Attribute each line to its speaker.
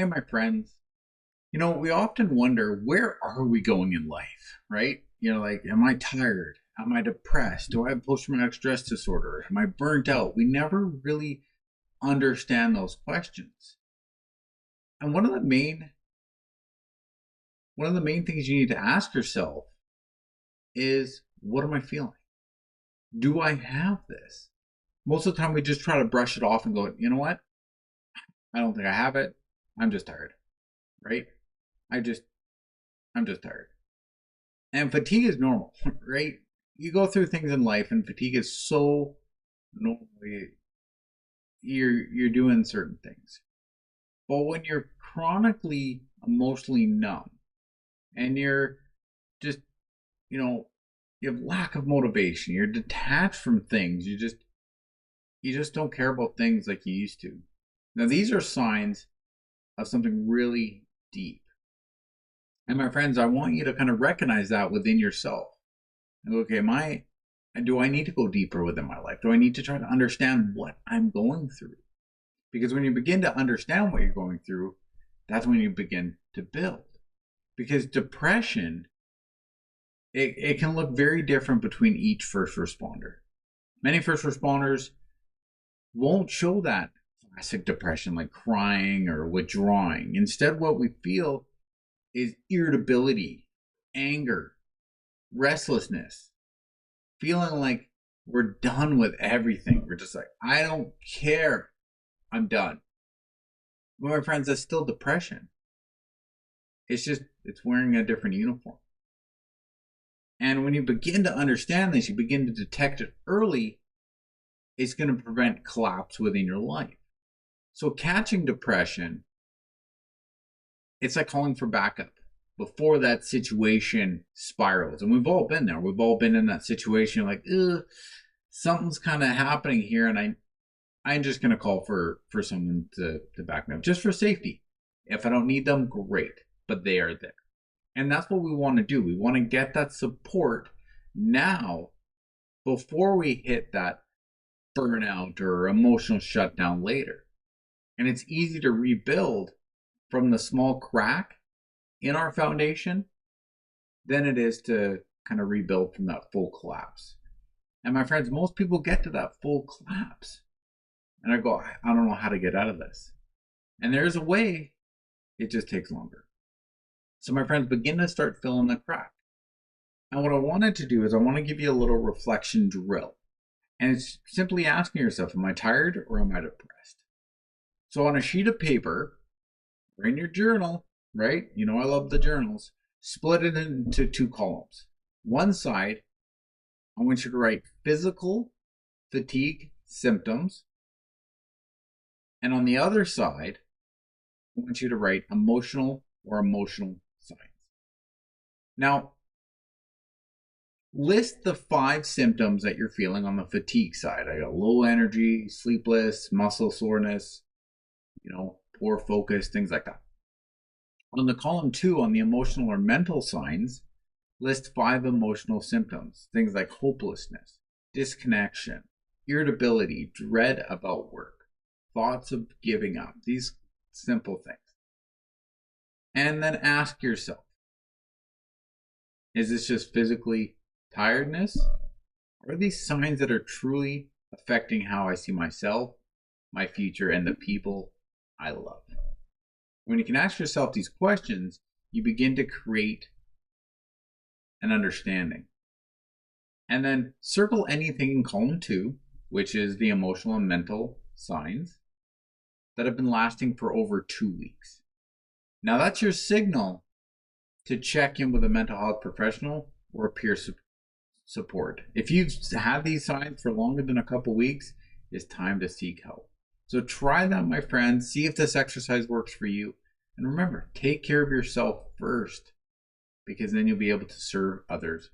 Speaker 1: Hey, my friends. We often wonder, where are we going in life, right? Like, am I tired? Am I depressed? Do I have post traumatic stress disorder? Am I burnt out? We never really understand those questions. And one of the main things you need to ask yourself is, what am I feeling? Do I have this? Most of the time we just try to brush it off and go, you know what? I don't think I have it. I'm just tired, right? I just I'm just tired. And fatigue is normal, right? You go through things in life, and fatigue is so normal. You're doing certain things, but when you're chronically emotionally numb, and you're just you know you have lack of motivation, you're detached from things, you just don't care about things like you used to. Now these are signs of something really deep. And my friends, I want you to kind of recognize that within yourself. Okay, do I need to go deeper within my life? Do I need to try to understand what I'm going through? Because when you begin to understand what you're going through, that's when you begin to build. Because depression, it can look very different between each first responder. Many first responders won't show that classic depression like crying or withdrawing. Instead, what we feel is irritability, anger, restlessness, feeling like we're done with everything. We're just like, I don't care. I'm done. Well, my friends, that's still depression. It's wearing a different uniform. And when you begin to understand this, you begin to detect it early, it's going to prevent collapse within your life. So catching depression, it's like calling for backup before that situation spirals. And we've all been there. We've all been in that situation like, ugh, something's kind of happening here, and I'm just going to call for someone to back me up, just for safety. If I don't need them, great, but they are there. And that's what we want to do. We want to get that support now before we hit that burnout or emotional shutdown later. And it's easy to rebuild from the small crack in our foundation than it is to kind of rebuild from that full collapse. And my friends, most people get to that full collapse. And I go, I don't know how to get out of this. And there's a way, it just takes longer. So my friends, begin to start filling the crack. And what I wanted to do is I want to give you a little reflection drill. And it's simply asking yourself, am I tired or am I depressed? So on a sheet of paper, or in your journal, right? I love the journals. Split it into two columns. One side, I want you to write physical fatigue symptoms. And on the other side, I want you to write emotional signs. Now, list the 5 symptoms that you're feeling on the fatigue side. I got low energy, sleepless, muscle soreness, poor focus, things like that. On the column 2, on the emotional or mental signs, list 5 emotional symptoms, things like hopelessness, disconnection, irritability, dread about work, thoughts of giving up, these simple things. And then ask yourself, is this just physically tiredness? Or are these signs that are truly affecting how I see myself, my future, and the people I love? When you can ask yourself these questions, you begin to create an understanding. And then circle anything in column 2, which is the emotional and mental signs that have been lasting for over 2 weeks. Now that's your signal to check in with a mental health professional or a peer support. If you've had these signs for longer than a couple weeks, it's time to seek help. So try that, my friends. See if this exercise works for you. And remember, take care of yourself first, because then you'll be able to serve others